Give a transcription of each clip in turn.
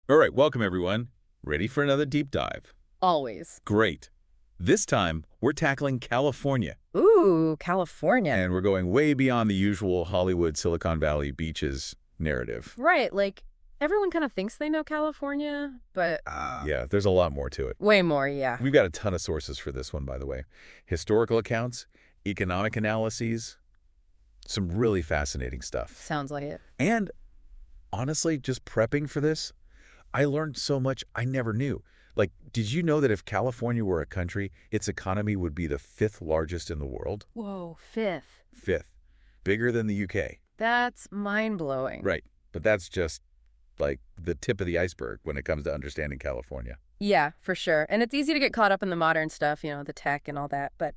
All right, welcome everyone. Ready for another deep dive? Always. Great. This time, we're tackling California. Ooh, California. And we're going way beyond the usual Hollywood, Silicon Valley beaches narrative. Right, like, everyone kind of thinks they know California, but... Yeah, there's a lot more to it. way more, yeah. We've got a ton of sources for this one, by the way. Historical accounts, economic analyses, some really fascinating stuff. Sounds like it. And honestly, just prepping for this, I learned so much I never knew. Like, did you know that if California were a country, its economy would be the 5th largest in the world? Whoa, 5th. 5th. Bigger than the UK. That's mind-blowing. Right. But that's just, like, the tip of the iceberg when it comes to understanding California. Yeah, for sure. And it's easy to get caught up in the modern stuff, you know, the tech and all that. But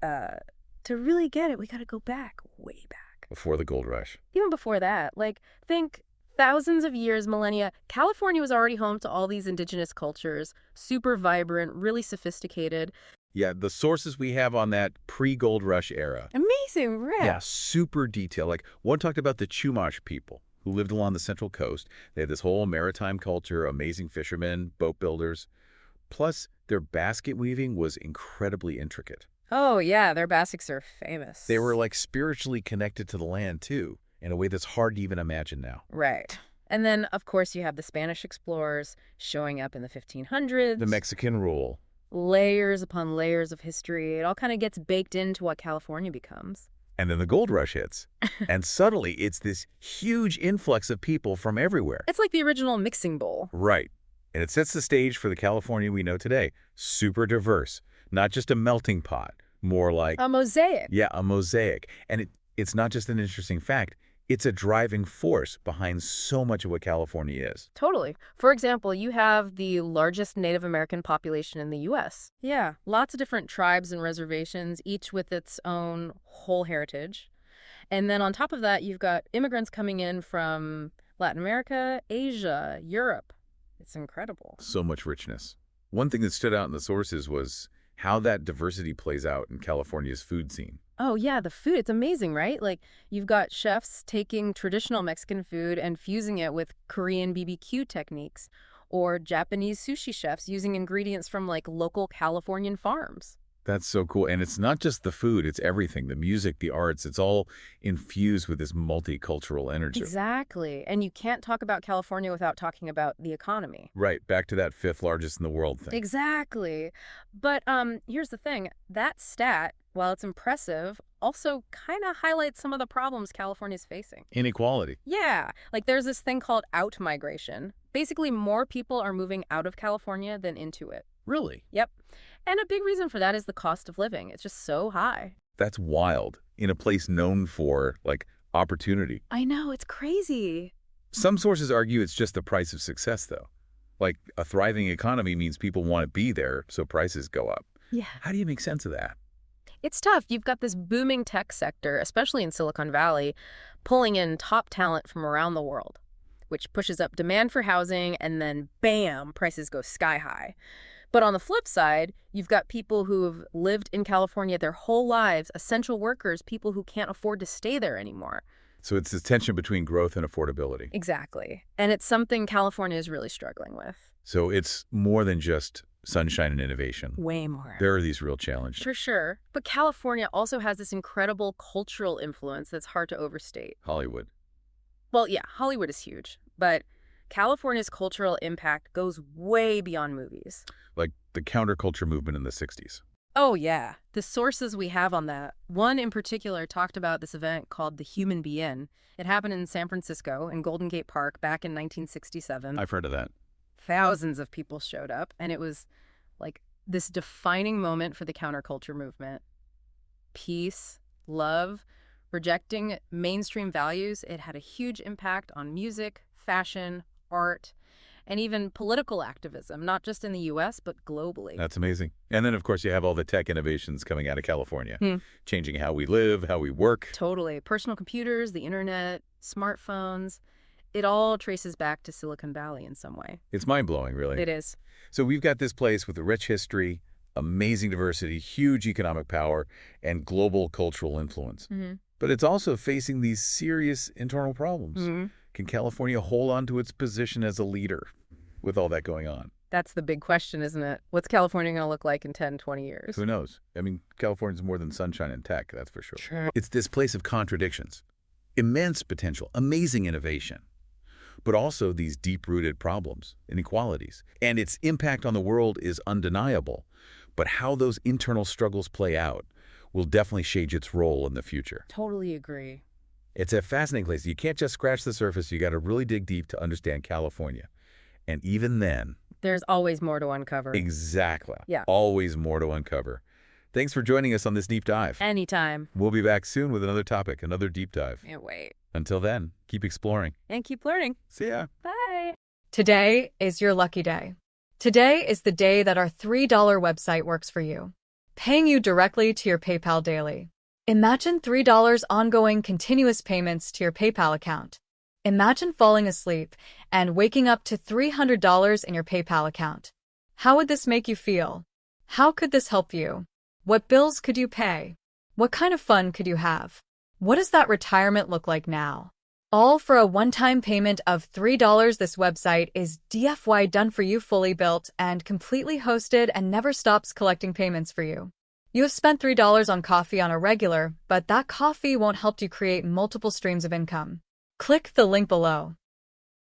to really get it, we got to go back, way back. Before the gold rush. Even before that, like, think thousands of years, millennia, California was already home to all these indigenous cultures, super vibrant, really sophisticated. Yeah, the sources we have on that pre-gold rush era. Amazing, right? Yeah, super detailed. Like, one talked about the Chumash people who lived along the Central Coast. They had this whole maritime culture, amazing fishermen, boat builders. Plus, their basket weaving was incredibly intricate. Oh, yeah, their baskets are famous. They were, like, spiritually connected to the land, too, in a way that's hard to even imagine now. Right. And then, of course, you have the Spanish explorers showing up in the 1500s. The Mexican rule. Layers upon layers of history. It all kind of gets baked into what California becomes. And then the gold rush hits. And suddenly, it's this huge influx of people from everywhere. It's like the original mixing bowl. Right. And it sets the stage for the California we know today. Super diverse. Not just a melting pot. More like... a mosaic. Yeah, a mosaic. And it's not just an interesting fact. It's a driving force behind so much of what California is. Totally. For example, you have the largest Native American population in the U.S. Yeah, lots of different tribes and reservations, each with its own whole heritage. And then on top of that, you've got immigrants coming in from Latin America, Asia, Europe. It's incredible. So much richness. One thing that stood out in the sources was how that diversity plays out in California's food scene. Oh, yeah, the food. It's amazing, right? Like, you've got chefs taking traditional Mexican food and fusing it with Korean BBQ techniques, or Japanese sushi chefs using ingredients from, like, local Californian farms. That's so cool. And it's not just the food, it's everything. The music, the arts, it's all infused with this multicultural energy. Exactly. And you can't talk about California without talking about the economy. Right, back to that 5th largest in the world thing. Exactly. But here's the thing. That stat, while it's impressive, also kind of highlights some of the problems California's facing. Inequality. Yeah. Like, there's this thing called out-migration. Basically, more people are moving out of California than into it. Really? Yep. And a big reason for that is the cost of living. It's just so high. That's wild. In a place known for, like, opportunity. I know, it's crazy. Some sources argue it's just the price of success, though. Like, a thriving economy means people want to be there, so prices go up. Yeah. How do you make sense of that? It's tough. You've got this booming tech sector, especially in Silicon Valley, pulling in top talent from around the world, which pushes up demand for housing, and then, bam, prices go sky high. But on the flip side, you've got people who have lived in California their whole lives, essential workers, people who can't afford to stay there anymore. So it's this tension between growth and affordability. Exactly. And it's something California is really struggling with. So it's more than just sunshine and innovation. Way more. There are these real challenges. For sure. But California also has this incredible cultural influence that's hard to overstate. Hollywood. Well, yeah, Hollywood is huge, but California's cultural impact goes way beyond movies. Like the counterculture movement in the 60s. Oh, yeah. The sources we have on that, one in particular talked about this event called the Human Be-In. It happened in San Francisco in Golden Gate Park back in 1967. I've heard of that. Thousands of people showed up, and it was like this defining moment for the counterculture movement. Peace, love, rejecting mainstream values. It had a huge impact on music, fashion, art, and even political activism, not just in the U.S., but globally. That's amazing. And then, of course, you have all the tech innovations coming out of California, changing how we live, how we work. Totally. Personal computers, the internet, smartphones. It all traces back to Silicon Valley in some way. It's mind-blowing, really. It is. So we've got this place with a rich history, amazing diversity, huge economic power, and global cultural influence. But it's also facing these serious internal problems. Can California hold on to its position as a leader? with all that going on? That's the big question, isn't it? What's California going to look like in 10, 20 years? Who knows? I mean, California's more than sunshine and tech, that's for sure. Sure. It's this place of contradictions, immense potential, amazing innovation, but also these deep-rooted problems, inequalities. And its impact on the world is undeniable, but how those internal struggles play out will definitely shape its role in the future. Totally agree. It's a fascinating place. You can't just scratch the surface. You got to really dig deep to understand California. And even then, there's always more to uncover. exactly. Yeah. Always more to uncover. Thanks for joining us on this deep dive. Anytime. We'll be back soon with another topic, another deep dive. Can't wait. Until then, keep exploring. And keep learning. See ya. Bye. Today is your lucky day. Today is the day that our $3 website works for you, paying you directly to your PayPal daily. Imagine $3 ongoing continuous payments to your PayPal account. Imagine falling asleep and waking up to $300 in your PayPal account. How would this make you feel? How could this help you? What bills could you pay? What kind of fun could you have? What does that retirement look like now? All for a one-time payment of $3. This website is DFY done for you, fully built and completely hosted, and never stops collecting payments for you. You have spent $3 on coffee on a regular, but that coffee won't help you create multiple streams of income. Click the link below.